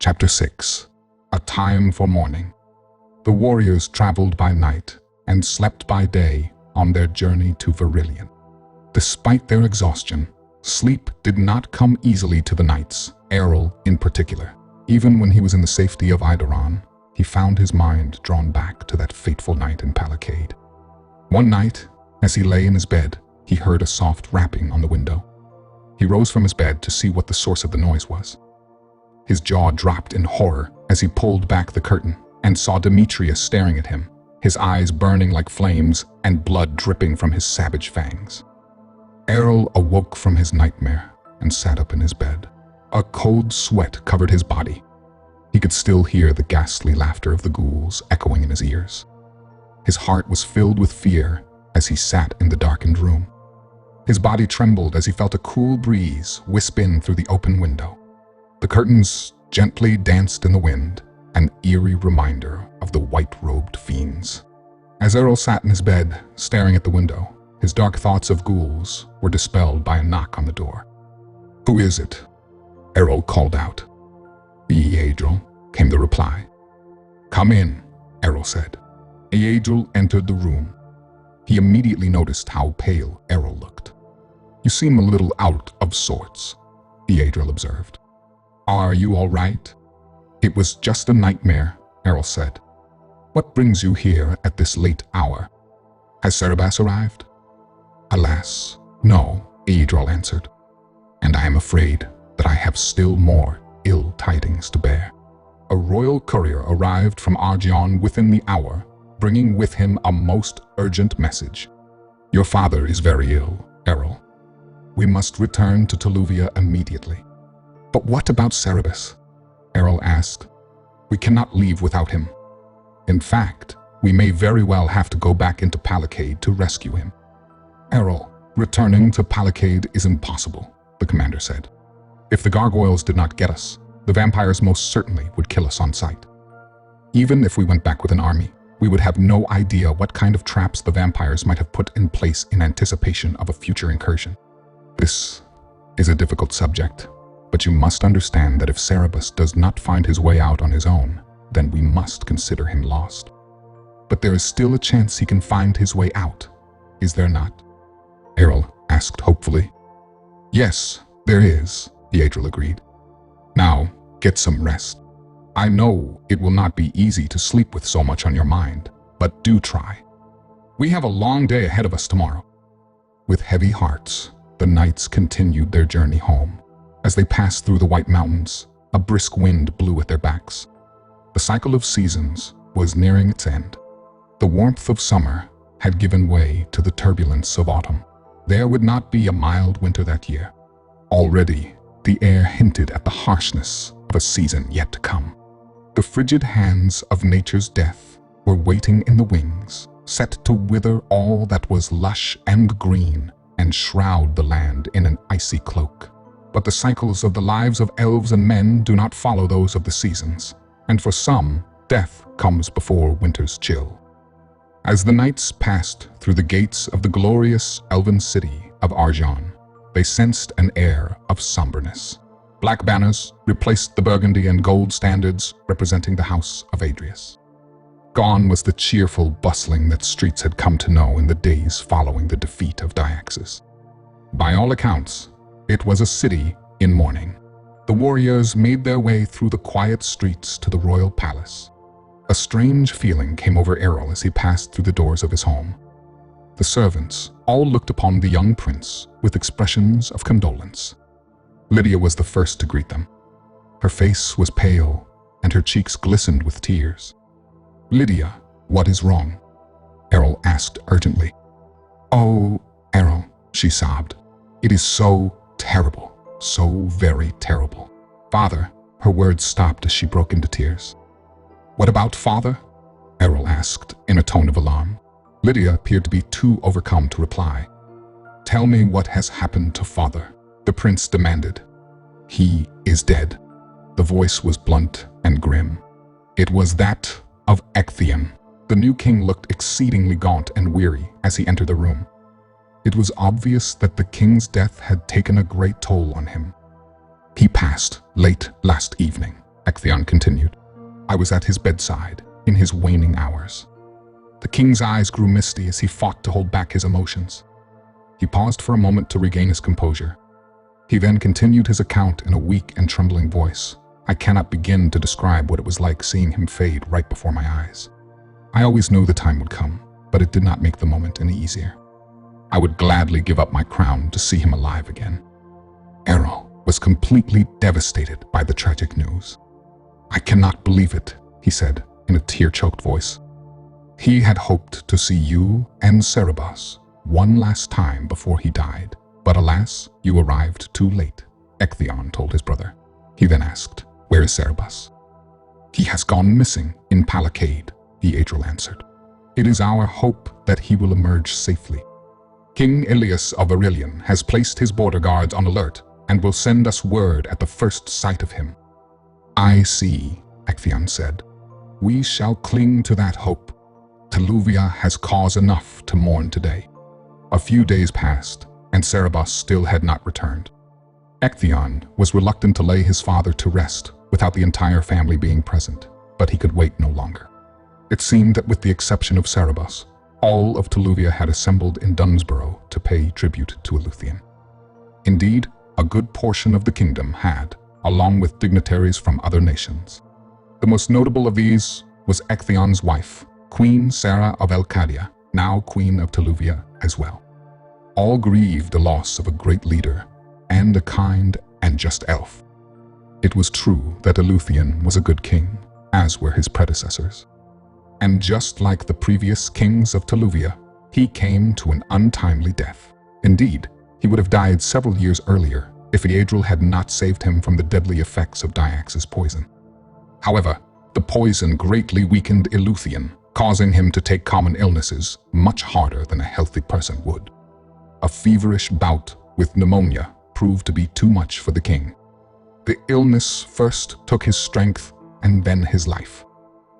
Chapter 6. A Time for Mourning. The warriors traveled by night and slept by day on their journey to Verilion. Despite their exhaustion, sleep did not come easily to the knights, Errol in particular. Even when he was in the safety of Eidolon, he found his mind drawn back to that fateful night in Palacaid. One night, as he lay in his bed, he heard a soft rapping on the window. He rose from his bed to see what the source of the noise was. His jaw dropped in horror as he pulled back the curtain and saw Demetrius staring at him, his eyes burning like flames and blood dripping from his savage fangs. Errol awoke from his nightmare and sat up in his bed. A cold sweat covered his body. He could still hear the ghastly laughter of the ghouls echoing in his ears. His heart was filled with fear as he sat in the darkened room. His body trembled as he felt a cool breeze wisp in through the open window. The curtains gently danced in the wind, an eerie reminder of the white-robed fiends. As Errol sat in his bed, staring at the window, his dark thoughts of ghouls were dispelled by a knock on the door. "Who is it?" Errol called out. "Eadril," came the reply. "Come in," Errol said. Eadril entered the room. He immediately noticed how pale Errol looked. "You seem a little out of sorts," Eadril observed. "Are you all right?" "It was just a nightmare," Errol said. "What brings you here at this late hour? Has Cerberus arrived?" "Alas, no," Eadril answered. "And I am afraid that I have still more ill tidings to bear. A royal courier arrived from Argion within the hour, bringing with him a most urgent message. Your father is very ill, Errol. We must return to Teluvia immediately." "But what about Cerberus?" Errol asked. "We cannot leave without him. In fact, we may very well have to go back into Palacaid to rescue him." "Errol, returning to Palacaid is impossible," the commander said. "If the gargoyles did not get us, the vampires most certainly would kill us on sight. Even if we went back with an army, we would have no idea what kind of traps the vampires might have put in place in anticipation of a future incursion. This is a difficult subject, but you must understand that if Cerberus does not find his way out on his own, then we must consider him lost. But there is still a chance he can find his way out, is there not?" Errol asked hopefully. "Yes, there is," Eadril agreed. "Now, get some rest. I know it will not be easy to sleep with so much on your mind, but do try. We have a long day ahead of us tomorrow." With heavy hearts, the knights continued their journey home. As they passed through the White Mountains, a brisk wind blew at their backs. The cycle of seasons was nearing its end. The warmth of summer had given way to the turbulence of autumn. There would not be a mild winter that year. Already, the air hinted at the harshness of a season yet to come. The frigid hands of nature's death were waiting in the wings, set to wither all that was lush and green and shroud the land in an icy cloak. But the cycles of the lives of elves and men do not follow those of the seasons, and for some, death comes before winter's chill. As the knights passed through the gates of the glorious elven city of Argion, they sensed an air of somberness. Black banners replaced the burgundy and gold standards representing the house of Adrius. Gone was the cheerful bustling that streets had come to know in the days following the defeat of Dyaxis. By all accounts, it was a city in mourning. The warriors made their way through the quiet streets to the royal palace. A strange feeling came over Errol as he passed through the doors of his home. The servants all looked upon the young prince with expressions of condolence. Lydia was the first to greet them. Her face was pale, and her cheeks glistened with tears. "Lydia, what is wrong?" Errol asked urgently. "Oh, Errol," she sobbed. "It is so terrible, so very terrible. Father," her words stopped as she broke into tears. "What about father?" Errol asked in a tone of alarm. Lydia appeared to be too overcome to reply. "Tell me what has happened to father," the prince demanded. "He is dead." The voice was blunt and grim. It was that of Ectheon. The new king looked exceedingly gaunt and weary as he entered the room. It was obvious that the king's death had taken a great toll on him. "He passed late last evening," Ectheon continued. I was at his bedside, in his waning hours. The king's eyes grew misty as he fought to hold back his emotions. He paused for a moment to regain his composure. He then continued his account in a weak and trembling voice. I cannot begin to describe what it was like seeing him fade right before my eyes. I always knew the time would come, but it did not make the moment any easier. I would gladly give up my crown to see him alive again. Errol was completely devastated by the tragic news. I cannot believe it, he said in a tear-choked voice. He had hoped to see you and Cerberus one last time before he died, but alas, you arrived too late, Ectheon told his brother. He then asked, where is Cerberus? He has gone missing in Palacade, Eadril answered. It is our hope that he will emerge safely. King Ilias of Aurelian has placed his border guards on alert and will send us word at the first sight of him. I see, Ectheon said. We shall cling to that hope. Teluvia has cause enough to mourn today. A few days passed, and Cerberus still had not returned. Ectheon was reluctant to lay his father to rest without the entire family being present, but he could wait no longer. It seemed that with the exception of Cerberus, all of Teluvia had assembled in Dunsborough to pay tribute to Eleuthean. Indeed, a good portion of the kingdom had, along with dignitaries from other nations. The most notable of these was Ectheon's wife, Queen Sarah of Elcadia, now Queen of Teluvia as well. All grieved the loss of a great leader and a kind and just elf. It was true that Eleuthean was a good king, as were his predecessors. And just like the previous kings of Teluvia, he came to an untimely death. Indeed, he would have died several years earlier if Eadril had not saved him from the deadly effects of Dyax's poison. However, the poison greatly weakened Eleuthean, causing him to take common illnesses much harder than a healthy person would. A feverish bout with pneumonia proved to be too much for the king. The illness first took his strength and then his life.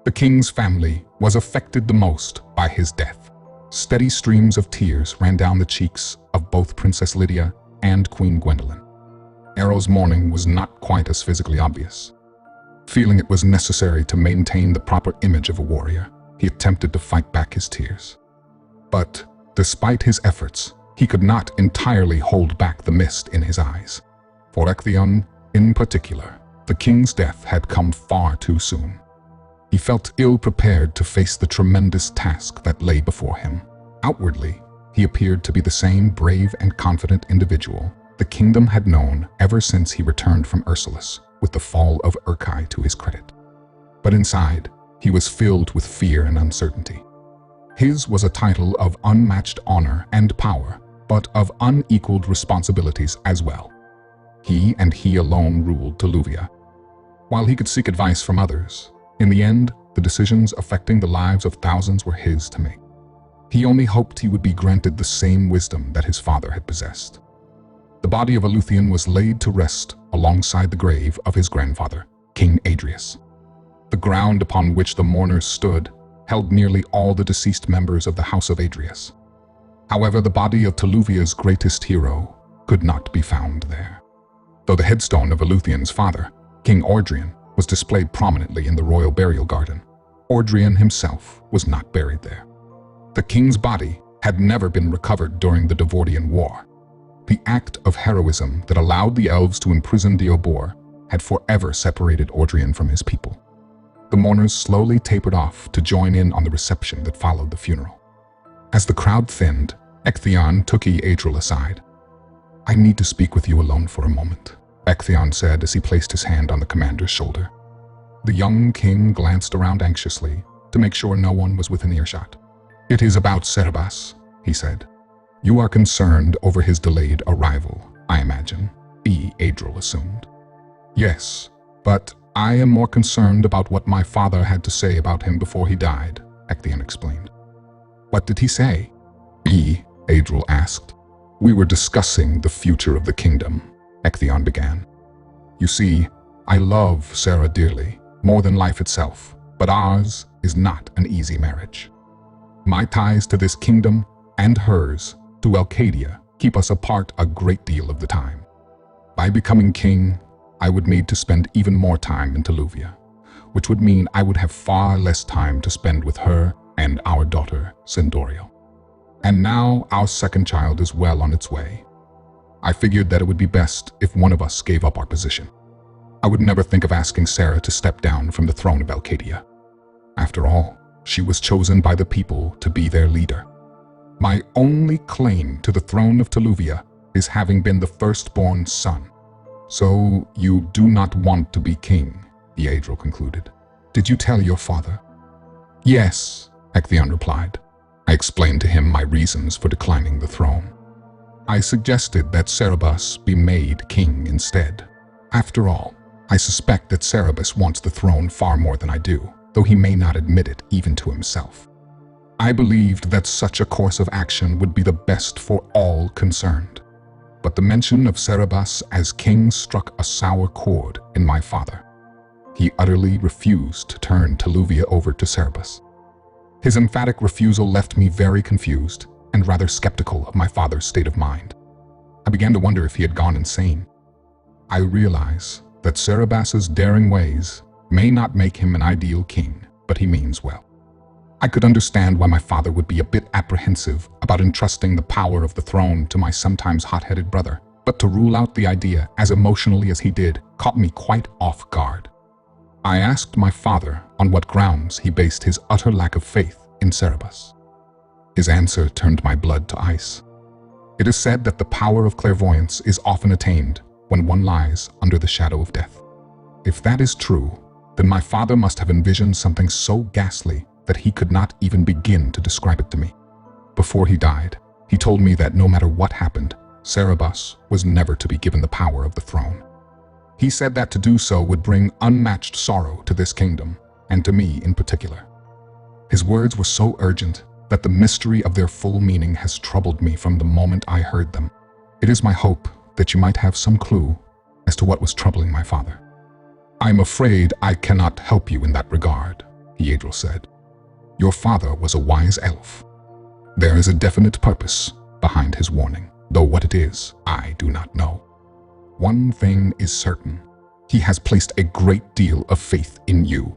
The king's family was affected the most by his death. Steady streams of tears ran down the cheeks of both Princess Lydia and Queen Gwendolen. Errol's mourning was not quite as physically obvious. Feeling it was necessary to maintain the proper image of a warrior, he attempted to fight back his tears. But, despite his efforts, he could not entirely hold back the mist in his eyes. For Ectheon, in particular, the king's death had come far too soon. He felt ill-prepared to face the tremendous task that lay before him. Outwardly, he appeared to be the same brave and confident individual the kingdom had known ever since he returned from Ursulus, with the fall of Urkai to his credit. But inside, he was filled with fear and uncertainty. His was a title of unmatched honor and power, but of unequaled responsibilities as well. He and he alone ruled Teluvia. While he could seek advice from others, in the end, the decisions affecting the lives of thousands were his to make. He only hoped he would be granted the same wisdom that his father had possessed. The body of Eleuthean was laid to rest alongside the grave of his grandfather, King Adrius. The ground upon which the mourners stood held nearly all the deceased members of the House of Adrius. However, the body of Teluvia's greatest hero could not be found there. Though the headstone of Eleuthean's father, King Ordrian, was displayed prominently in the royal burial garden, Ordrian himself was not buried there. The king's body had never been recovered during the Devordian War. The act of heroism that allowed the elves to imprison Diobor had forever separated Ordrian from his people. The mourners slowly tapered off to join in on the reception that followed the funeral. As the crowd thinned, Ectheon took Eadril aside. I need to speak with you alone for a moment, Ectheon said as he placed his hand on the commander's shoulder. The young king glanced around anxiously to make sure no one was within earshot. It is about Cerberus, he said. You are concerned over his delayed arrival, I imagine, Eadril assumed. Yes, but I am more concerned about what my father had to say about him before he died, Ectheon explained. What did he say? Eadril asked. We were discussing the future of the kingdom, Ectheon began. You see, I love Sarah dearly, more than life itself, but ours is not an easy marriage. My ties to this kingdom and hers to Elcadia keep us apart a great deal of the time. By becoming king, I would need to spend even more time in Teluvia, which would mean I would have far less time to spend with her and our daughter, Sindorio. And now our second child is well on its way. I figured that it would be best if one of us gave up our position. I would never think of asking Sarah to step down from the throne of Alcadia. After all, she was chosen by the people to be their leader. My only claim to the throne of Teluvia is having been the firstborn son. So you do not want to be king, Eadril concluded. Did you tell your father? Yes, Ectheon replied. I explained to him my reasons for declining the throne. I suggested that Cerberus be made king instead. After all, I suspect that Cerberus wants the throne far more than I do, though he may not admit it even to himself. I believed that such a course of action would be the best for all concerned. But the mention of Cerberus as king struck a sour chord in my father. He utterly refused to turn Teluvia over to Cerberus. His emphatic refusal left me very confused and rather skeptical of my father's state of mind. I began to wonder if he had gone insane. I realize that Cerberus's daring ways may not make him an ideal king, but he means well. I could understand why my father would be a bit apprehensive about entrusting the power of the throne to my sometimes hot-headed brother, but to rule out the idea as emotionally as he did caught me quite off guard. I asked my father on what grounds he based his utter lack of faith in Cerberus. His answer turned my blood to ice. It is said that the power of clairvoyance is often attained when one lies under the shadow of death. If that is true, then my father must have envisioned something so ghastly that he could not even begin to describe it to me. Before he died, he told me that no matter what happened, Cerberus was never to be given the power of the throne. He said that to do so would bring unmatched sorrow to this kingdom, and to me in particular. His words were so urgent that the mystery of their full meaning has troubled me from the moment I heard them. It is my hope that you might have some clue as to what was troubling my father. I'm afraid I cannot help you in that regard, Eadril said. Your father was a wise elf. There is a definite purpose behind his warning, though what it is, I do not know. One thing is certain. He has placed a great deal of faith in you.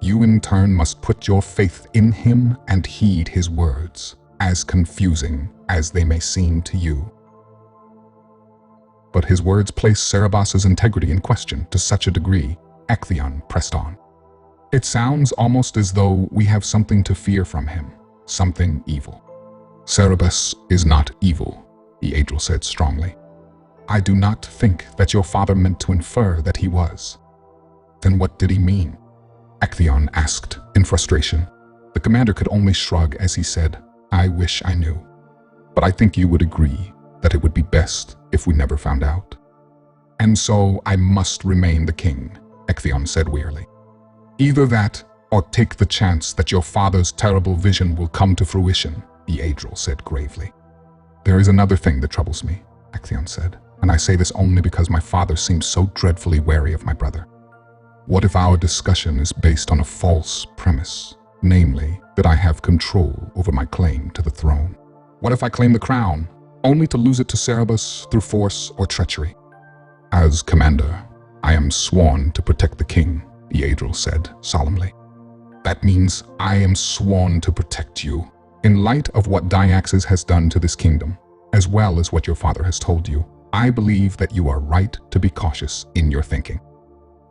You in turn must put your faith in him and heed his words, as confusing as they may seem to you. But his words placed Cerberus's integrity in question to such a degree, Ectheon pressed on. It sounds almost as though we have something to fear from him, something evil. Cerberus is not evil, Eadril said strongly. I do not think that your father meant to infer that he was. Then what did he mean? Ectheon asked in frustration. The commander could only shrug as he said, I wish I knew. But I think you would agree that it would be best if we never found out. And so I must remain the king, Ectheon said wearily. Either that, or take the chance that your father's terrible vision will come to fruition, Eadril said gravely. There is another thing that troubles me, Ectheon said, and I say this only because my father seems so dreadfully wary of my brother. What if our discussion is based on a false premise, namely, that I have control over my claim to the throne? What if I claim the crown, only to lose it to Cerberus through force or treachery? As commander, I am sworn to protect the king, Eadril said solemnly. That means I am sworn to protect you. In light of what Dyaxis has done to this kingdom, as well as what your father has told you, I believe that you are right to be cautious in your thinking.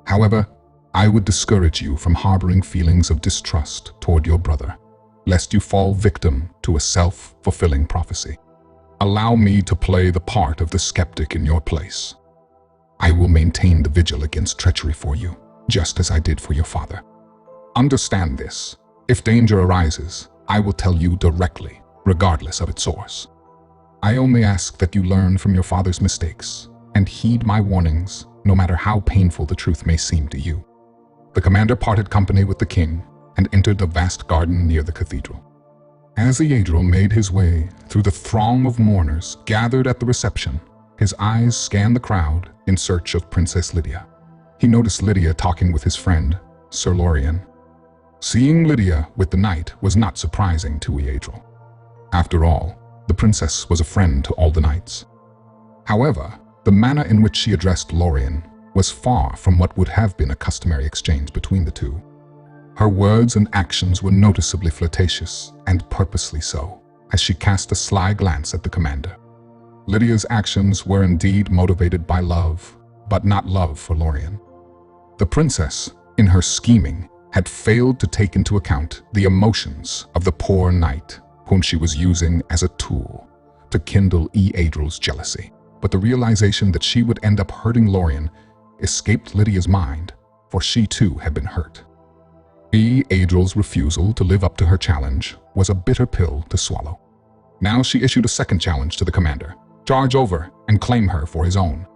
However, I would discourage you from harboring feelings of distrust toward your brother, lest you fall victim to a self-fulfilling prophecy. Allow me to play the part of the skeptic in your place. I will maintain the vigil against treachery for you, just as I did for your father. Understand this. If danger arises, I will tell you directly, regardless of its source. I only ask that you learn from your father's mistakes and heed my warnings, no matter how painful the truth may seem to you. The commander parted company with the king and entered the vast garden near the cathedral. As Eadril made his way through the throng of mourners gathered at the reception, his eyes scanned the crowd in search of Princess Lydia. He noticed Lydia talking with his friend, Sir Lorien. Seeing Lydia with the knight was not surprising to Eadril. After all, the princess was a friend to all the knights. However, the manner in which she addressed Lorien was far from what would have been a customary exchange between the two. Her words and actions were noticeably flirtatious, and purposely so, as she cast a sly glance at the commander. Lydia's actions were indeed motivated by love, but not love for Lorien. The princess, in her scheming, had failed to take into account the emotions of the poor knight, whom she was using as a tool to kindle Adril's jealousy. But the realization that she would end up hurting Lorien escaped Lydia's mind, for she too had been hurt. Adril's refusal to live up to her challenge was a bitter pill to swallow. Now she issued a second challenge to the commander: charge over and claim her for his own.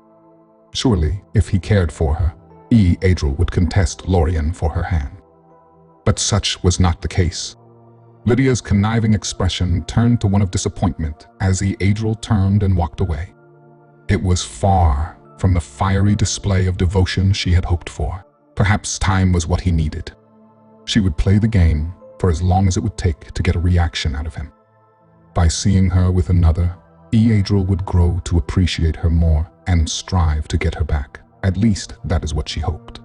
Surely, if he cared for her, Adril would contest Lorien for her hand. But such was not the case. Lydia's conniving expression turned to one of disappointment as Adril turned and walked away. It was far from the fiery display of devotion she had hoped for. Perhaps time was what he needed. She would play the game for as long as it would take to get a reaction out of him. By seeing her with another, Adril would grow to appreciate her more and strive to get her back. At least that is what she hoped.